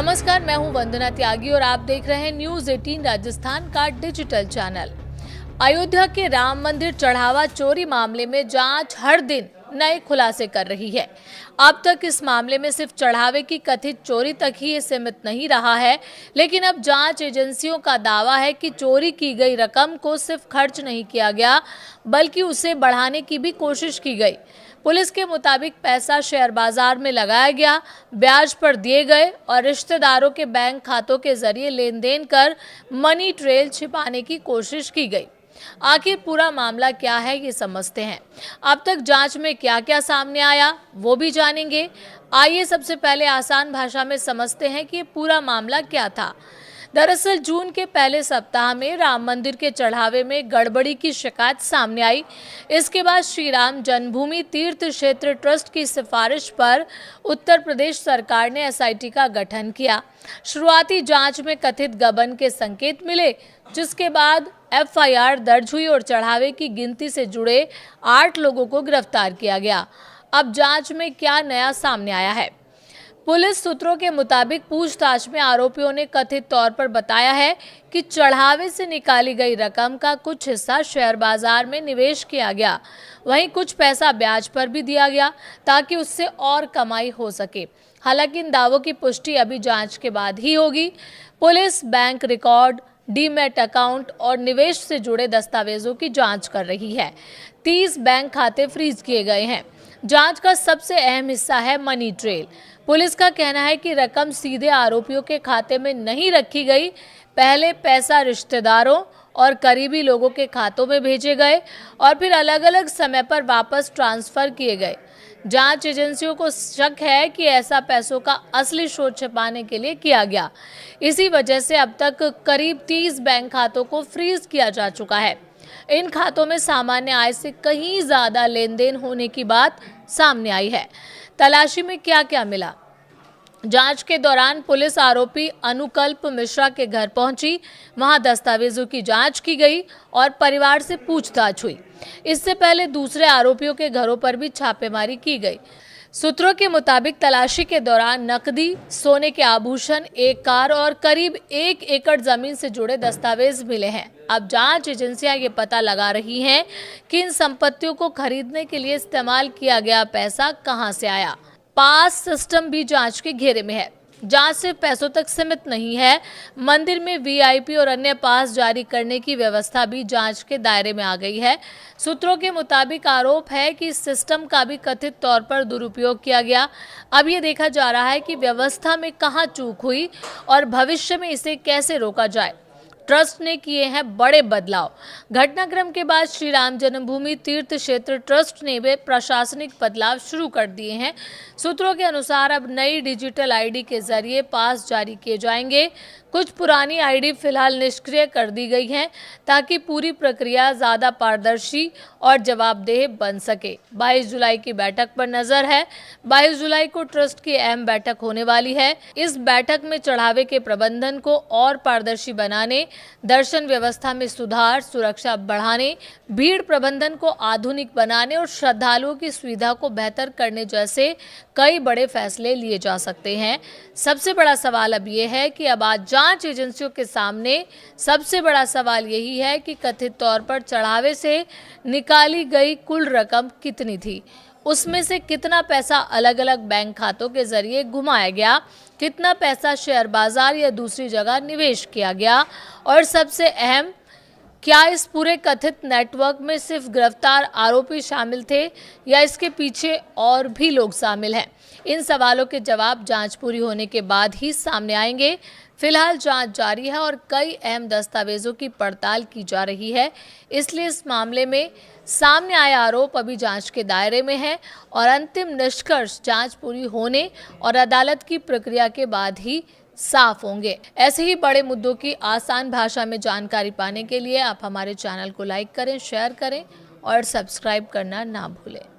नमस्कार, मैं हूं वंदना त्यागी और आप देख रहे हैं न्यूज 18 राजस्थान का डिजिटल चैनल। अयोध्या के राम मंदिर चढ़ावा चोरी मामले में जांच हर दिन नए खुलासे कर रही है। अब तक इस मामले में सिर्फ चढ़ावे की कथित चोरी तक ही ये सीमित नहीं रहा है, लेकिन अब जांच एजेंसियों का दावा है कि चोरी की गई रकम को सिर्फ खर्च नहीं किया गया, बल्कि उसे बढ़ाने की भी कोशिश की गई। पुलिस के मुताबिक पैसा शेयर बाजार में लगाया गया, ब्याज पर दिए गए और रिश्तेदारों के बैंक खातों के जरिए लेन देन कर मनी ट्रेल छिपाने की कोशिश की गई। आखिर पूरा मामला क्या है, ये समझते हैं। अब तक जांच में क्या क्या सामने आया वो भी जानेंगे। आइए सबसे पहले आसान भाषा में समझते हैं कि पूरा मामला क्या था। दरअसल जून के पहले सप्ताह में राम मंदिर के चढ़ावे में गड़बड़ी की शिकायत सामने आई। इसके बाद श्री राम जन्मभूमि तीर्थ क्षेत्र ट्रस्ट की सिफारिश पर उत्तर प्रदेश सरकार ने एसआईटी का गठन किया। शुरुआती जांच में कथित गबन के संकेत मिले, जिसके बाद एफआईआर दर्ज हुई और चढ़ावे की गिनती से जुड़े 8 लोगों को गिरफ्तार किया गया। अब जांच में क्या नया सामने आया है? पुलिस सूत्रों के मुताबिक पूछताछ में आरोपियों ने कथित तौर पर बताया है कि चढ़ावे से निकाली गई रकम का कुछ हिस्सा शेयर बाजार में निवेश किया गया, वहीं कुछ पैसा ब्याज पर भी दिया गया ताकि उससे और कमाई हो सके। हालांकि इन दावों की पुष्टि अभी जांच के बाद ही होगी। Police bank record, demat account और निवेश से जुड़े दस्तावेजों की जांच कर रही है। 30 बैंक खाते फ्रीज किए गए हैं। जांच का सबसे अहम हिस्सा है मनी ट्रेल। पुलिस का कहना है कि रकम सीधे आरोपियों के खाते में नहीं रखी गई, पहले पैसा रिश्तेदारों और करीबी लोगों के खातों में भेजे गए और फिर अलग अलग समय पर वापस ट्रांसफर किए गए। जांच एजेंसियों को शक है कि ऐसा पैसों का असली स्रोत छिपाने के लिए किया गया। इसी वजह से अब तक करीब 30 बैंक खातों को फ्रीज किया जा चुका है। इन खातों में सामान्य आय से कहीं ज्यादा लेन देन होने की बात सामने आई है। तलाशी में क्या क्या मिला? जांच के दौरान पुलिस आरोपी अनुकल्प मिश्रा के घर पहुंची। वहां दस्तावेजों की जांच की गई और परिवार से पूछताछ हुई। इससे पहले दूसरे आरोपियों के घरों पर भी छापेमारी की गई। सूत्रों के मुताबिक तलाशी के दौरान नकदी, सोने के आभूषण, एक कार और करीब 1 एकड़ जमीन से जुड़े दस्तावेज मिले हैं। अब जांच एजेंसियां ये पता लगा रही हैं कि इन संपत्तियों को खरीदने के लिए इस्तेमाल किया गया पैसा कहां से आया। पास सिस्टम भी जांच के घेरे में है। जांच सिर्फ पैसों तक सीमित नहीं है, मंदिर में वीआईपी और अन्य पास जारी करने की व्यवस्था भी जांच के दायरे में आ गई है। सूत्रों के मुताबिक आरोप है कि इस सिस्टम का भी कथित तौर पर दुरुपयोग किया गया। अब ये देखा जा रहा है कि व्यवस्था में कहां चूक हुई और भविष्य में इसे कैसे रोका जाए। ट्रस्ट ने किए हैं बड़े बदलाव। घटनाक्रम के बाद श्री राम जन्मभूमि तीर्थ क्षेत्र ट्रस्ट ने भी प्रशासनिक बदलाव शुरू कर दिए हैं। सूत्रों के अनुसार अब नई डिजिटल आईडी के जरिए पास जारी किए जाएंगे। कुछ पुरानी आईडी फिलहाल निष्क्रिय कर दी गई हैं ताकि पूरी प्रक्रिया ज़्यादा पारदर्शी और जवाबदेह बन सके। 22 जुलाई की बैठक पर नजर है। 22 जुलाई को ट्रस्ट की अहम बैठक होने वाली है। इस बैठक में चढ़ावे के प्रबंधन को और पारदर्शी बनाने, दर्शन व्यवस्था में सुधार, सुरक्षा बढ़ाने, भीड़ प्रबंधन को आधुनिक बनाने और श्रद्धालुओं की सुविधा को बेहतर करने जैसे कई बड़े फैसले लिए जा सकते हैं। सबसे बड़ा सवाल अब ये है कि अब आज जांच एजेंसियों के सामने सबसे बड़ा सवाल यही है कि कथित तौर पर चढ़ावे से निकाली गई कुल रकम कितनी थी, उसमें से कितना पैसा अलग अलग बैंक खातों के जरिए घुमाया गया, कितना पैसा शेयर बाजार या दूसरी जगह निवेश किया गया, और सबसे अहम, क्या इस पूरे कथित नेटवर्क में सिर्फ गिरफ्तार आरोपी शामिल थे या इसके पीछे और भी लोग शामिल हैं? इन सवालों के जवाब जांच पूरी होने के बाद ही सामने आएंगे। फिलहाल जांच जारी है और कई अहम दस्तावेजों की पड़ताल की जा रही है, इसलिए इस मामले में सामने आए आरोप अभी जांच के दायरे में है और अंतिम निष्कर्ष जांच पूरी होने और अदालत की प्रक्रिया के बाद ही साफ होंगे। ऐसे ही बड़े मुद्दों की आसान भाषा में जानकारी पाने के लिए आप हमारे चैनल को लाइक करें, शेयर करें और सब्सक्राइब करना ना भूलें।